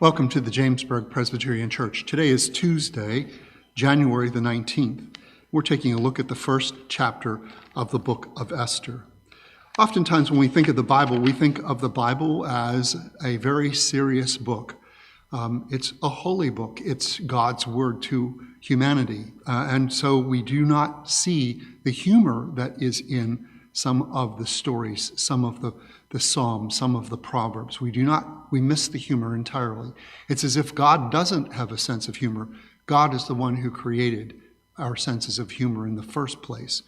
Welcome to the Jamesburg Presbyterian Church. Today is Tuesday, January the 19th. We're taking a look at the first chapter of the book of Esther. Oftentimes when we think of the Bible, we think of the Bible as a very serious book. It's a holy book. It's God's word to humanity. And so we do not see the humor that is in some of the stories, some of the Psalms, some of the Proverbs. We miss the humor entirely. It's as if God doesn't have a sense of humor. God is the one who created our senses of humor in the first place.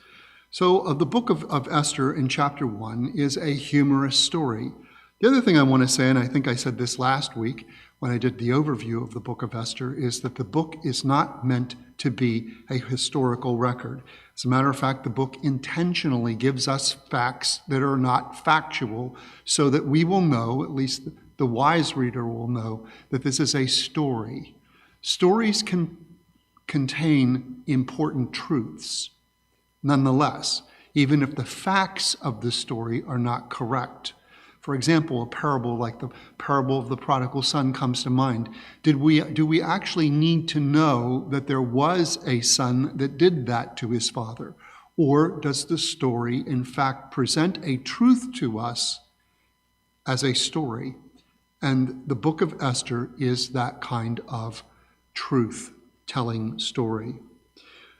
So the book of Esther in chapter 1 is a humorous story. The other thing I want to say, and I think I said this last week when I did the overview of the book of Esther, is that the book is not meant to be a historical record. As a matter of fact, the book intentionally gives us facts that are not factual so that we will know, at least the wise reader will know, that this is a story. Stories can contain important truths. Nonetheless, even if the facts of the story are not correct. For example, a parable like the parable of the prodigal son comes to mind. Do we actually need to know that there was a son that did that to his father? Or does the story, in fact, present a truth to us as a story? And the book of Esther is that kind of truth-telling story.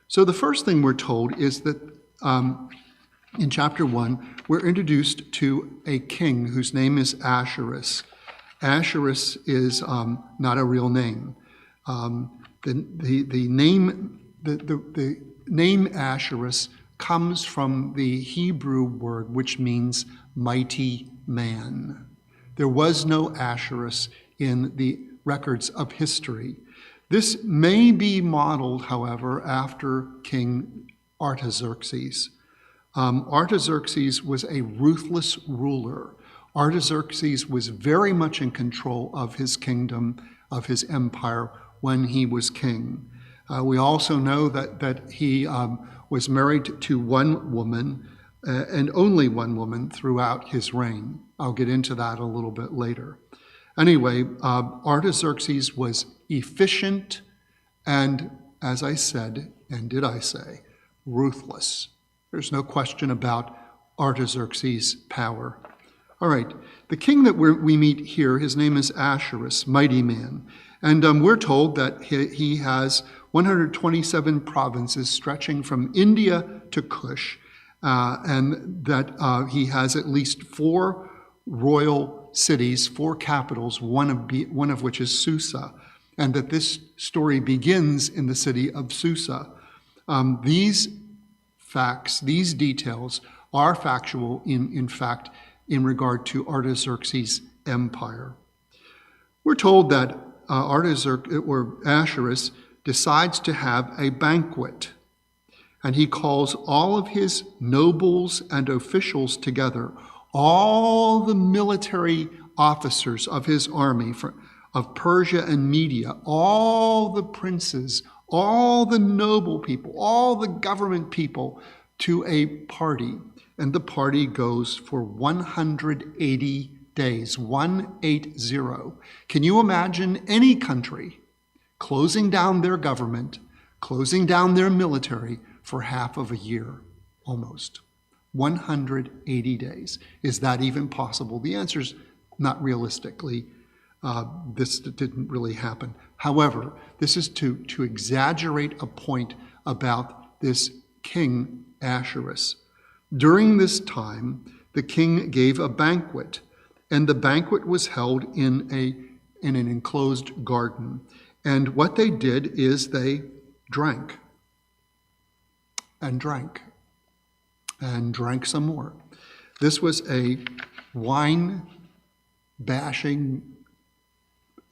So the first thing we're told is that in chapter 1, we're introduced to a king whose name is Ahasuerus. Ahasuerus is not a real name. The name Ahasuerus comes from the Hebrew word which means mighty man. There was no Ahasuerus in the records of history. This may be modeled, however, after King Artaxerxes. Artaxerxes was a ruthless ruler. Artaxerxes was very much in control of his kingdom, of his empire, when he was king. We also know that he was married to one woman, and only one woman throughout his reign. I'll get into that a little bit later. Anyway, Artaxerxes was efficient and, as I said, and did I say, ruthless. There's no question about Artaxerxes' power. All right, the king that we meet here, his name is Ahasuerus, mighty man. And we're told that he has 127 provinces stretching from India to Kush, and that he has at least 4 royal cities, 4 capitals, one of which is Susa, and that this story begins in the city of Susa. These facts, these details are factual in fact in regard to Artaxerxes' empire. We're told that Ahasuerus decides to have a banquet, and he calls all of his nobles and officials together, all the military officers of his army of Persia and Media, all the princes, all the noble people, all the government people to a party. And the party goes for 180 days, 180. Can you imagine any country closing down their government, closing down their military for half of a year, almost? 180 days. Is that even possible? The answer is not realistically. This didn't really happen. However, this is to exaggerate a point about this king Ahasuerus. During this time, the king gave a banquet, and the banquet was held in an enclosed garden. And what they did is they drank and drank and drank some more. This was a wine-bashing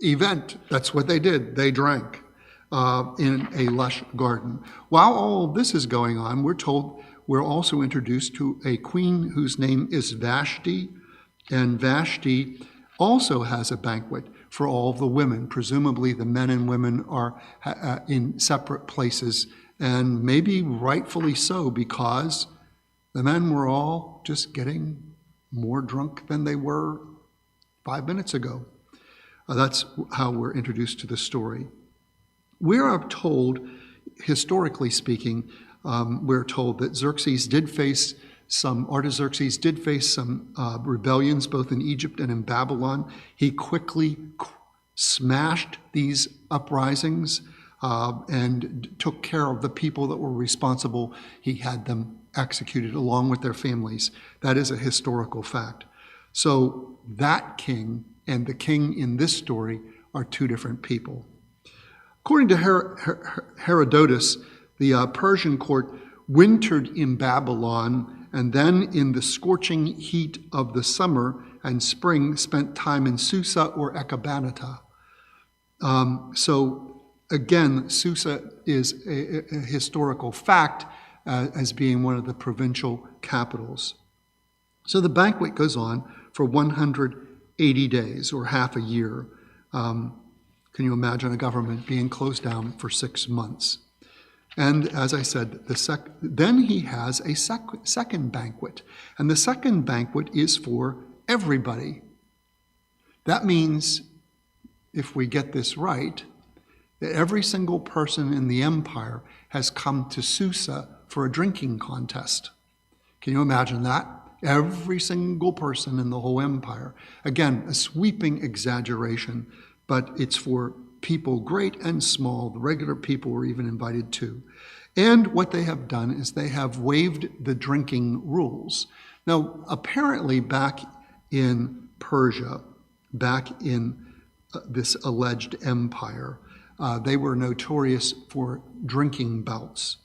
event. That's what they did. They drank in a lush garden. While all of this is going on, we're also introduced to a queen whose name is Vashti, and Vashti also has a banquet for all the women. Presumably the men and women are in separate places, and maybe rightfully so, because the men were all just getting more drunk than they were 5 minutes ago. That's how we're introduced to the story. We are told, historically speaking, we're told that Artaxerxes did face some rebellions both in Egypt and in Babylon. He quickly smashed these uprisings and took care of the people that were responsible. He had them executed along with their families. That is a historical fact. So that king and the king in this story are two different people. According to Herodotus, the Persian court wintered in Babylon and then in the scorching heat of the summer and spring spent time in Susa or Ecbatana. So again, Susa is a historical fact as being one of the provincial capitals. So the banquet goes on for 180 days or half a year. Can you imagine a government being closed down for 6 months? And as I said, then he has a second banquet. And the second banquet is for everybody. That means, if we get this right, that every single person in the empire has come to Susa for a drinking contest. Can you imagine that? Every single person in the whole empire. Again, a sweeping exaggeration, but it's for people great and small. The regular people were even invited too. And what they have done is they have waived the drinking rules. Now, apparently back in Persia, back in this alleged empire, they were notorious for drinking bouts.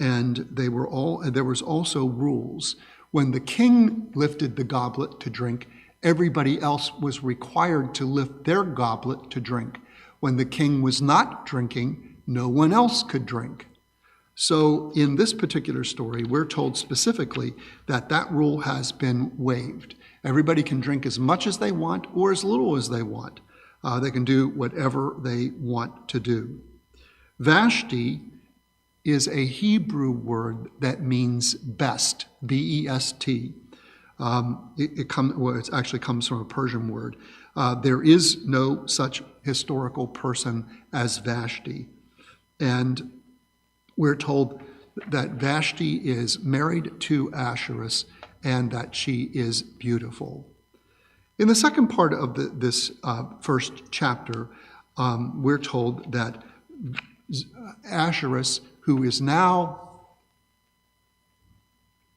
And there was also rules. When the king lifted the goblet to drink, everybody else was required to lift their goblet to drink. When the king was not drinking, no one else could drink. So in this particular story, we're told specifically that that rule has been waived. Everybody can drink as much as they want or as little as they want. They can do whatever they want to do. Vashti is a Hebrew word that means best, B-E-S-T. It actually comes from a Persian word. There is no such historical person as Vashti. And we're told that Vashti is married to Ahasuerus and that she is beautiful. In the second part of this first chapter, we're told that Ahasuerus, who is now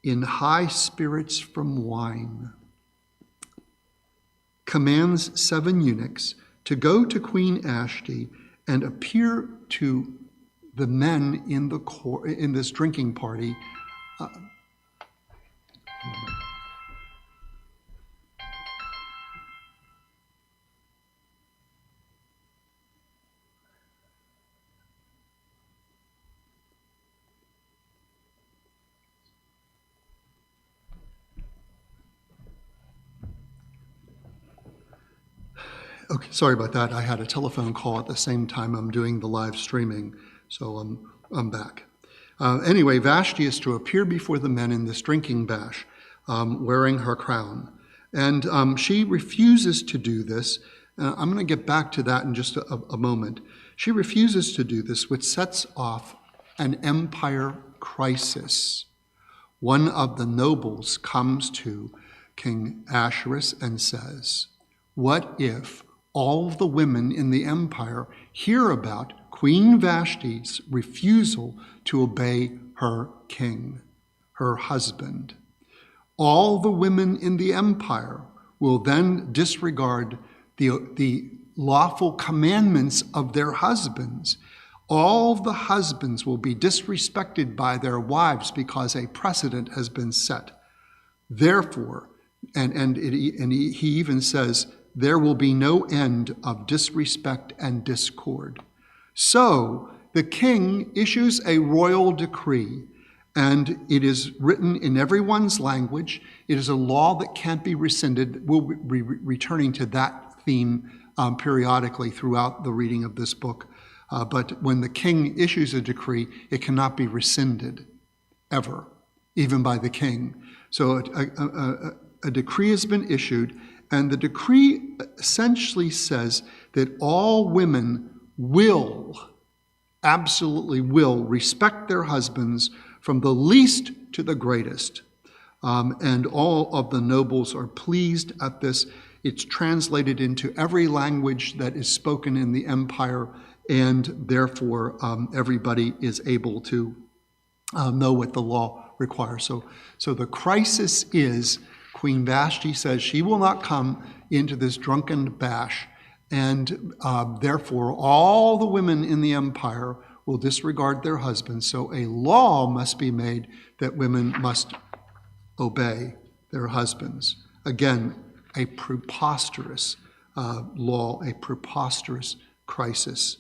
in high spirits from wine, commands 7 eunuchs to go to Queen Vashti and appear to the men in this drinking party. Okay, sorry about that. I had a telephone call at the same time I'm doing the live streaming, so I'm back. Anyway, Vashti is to appear before the men in this drinking bash, wearing her crown. And she refuses to do this. I'm going to get back to that in just a moment. She refuses to do this, which sets off an empire crisis. One of the nobles comes to King Ahasuerus and says, "What if all the women in the empire hear about Queen Vashti's refusal to obey her king, her husband? All the women in the empire will then disregard the lawful commandments of their husbands. All the husbands will be disrespected by their wives because a precedent has been set. Therefore," and he even says, "there will be no end of disrespect and discord." So the king issues a royal decree, and it is written in everyone's language. It is a law that can't be rescinded. We'll be returning to that theme periodically throughout the reading of this book. But when the king issues a decree, it cannot be rescinded, ever, even by the king. So a decree has been issued, And the decree essentially says that all women will, absolutely will, respect their husbands from the least to the greatest. And all of the nobles are pleased at this. It's translated into every language that is spoken in the empire, and therefore everybody is able to know what the law requires. So the crisis is Queen Vashti says she will not come into this drunken bash, and therefore all the women in the empire will disregard their husbands. So a law must be made that women must obey their husbands. Again, a preposterous law, a preposterous crisis.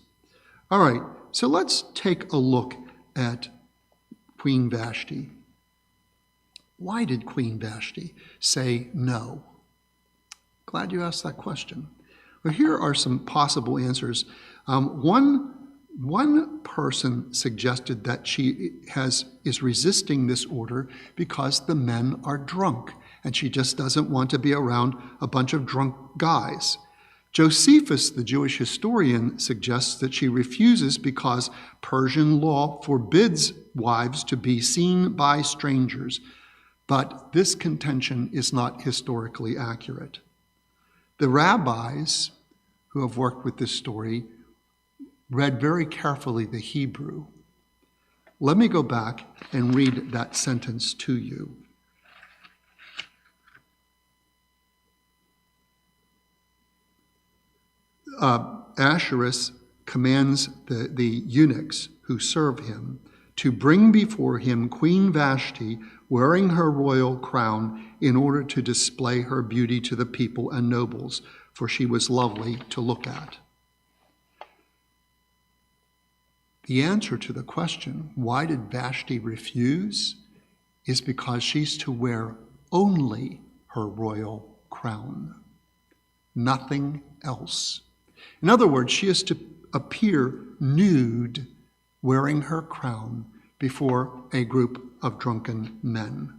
All right, so let's take a look at Queen Vashti. Why did Queen Vashti say no? Glad you asked that question. Well, here are some possible answers. One person suggested that she is resisting this order because the men are drunk, and she just doesn't want to be around a bunch of drunk guys. Josephus, the Jewish historian, suggests that she refuses because Persian law forbids wives to be seen by strangers, but this contention is not historically accurate. The rabbis who have worked with this story read very carefully the Hebrew. Let me go back and read that sentence to you. Ahasuerus commands the eunuchs who serve him to bring before him Queen Vashti wearing her royal crown in order to display her beauty to the people and nobles, for she was lovely to look at. The answer to the question, why did Vashti refuse, is because she's to wear only her royal crown, nothing else. In other words, she is to appear nude, wearing her crown before a group of drunken men.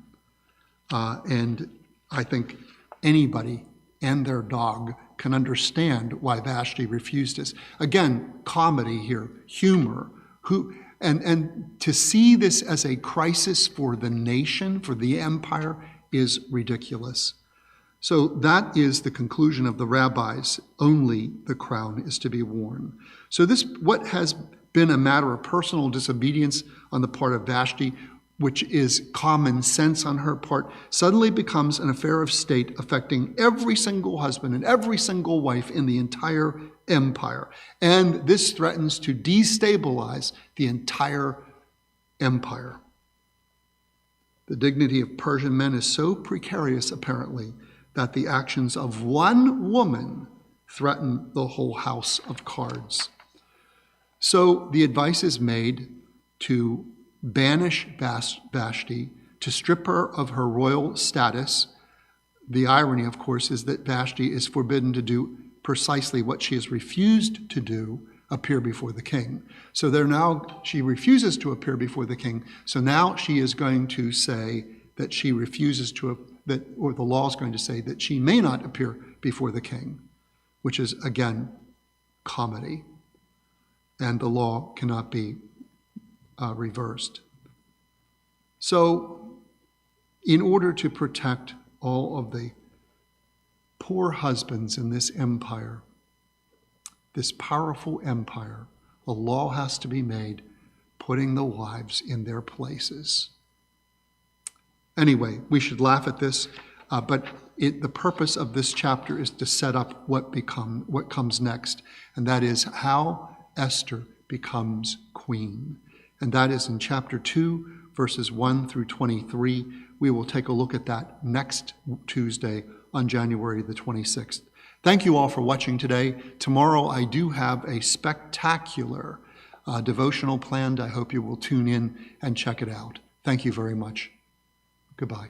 And I think anybody and their dog can understand why Vashti refused this. Again, comedy here, humor. And to see this as a crisis for the nation, for the empire, is ridiculous. So that is the conclusion of the rabbis. Only the crown is to be worn. So this, what has been a matter of personal disobedience on the part of Vashti, which is common sense on her part, suddenly becomes an affair of state affecting every single husband and every single wife in the entire empire. And this threatens to destabilize the entire empire. The dignity of Persian men is so precarious, apparently, that the actions of one woman threaten the whole house of cards. So the advice is made to banish Vashti, to strip her of her royal status. The irony, of course, is that Vashti is forbidden to do precisely what she has refused to do, appear before the king. So she refuses to appear before the king. So now she is going to say that she refuses to, or the law is going to say that she may not appear before the king, which is, again, comedy. And the law cannot be reversed. So, in order to protect all of the poor husbands in this empire, this powerful empire, a law has to be made putting the wives in their places. Anyway, we should laugh at this, but the purpose of this chapter is to set up what comes next, and that is how Esther becomes queen. And that is in chapter 2, verses 1 through 23. We will take a look at that next Tuesday on January the 26th. Thank you all for watching today. Tomorrow I do have a spectacular devotional planned. I hope you will tune in and check it out. Thank you very much. Goodbye.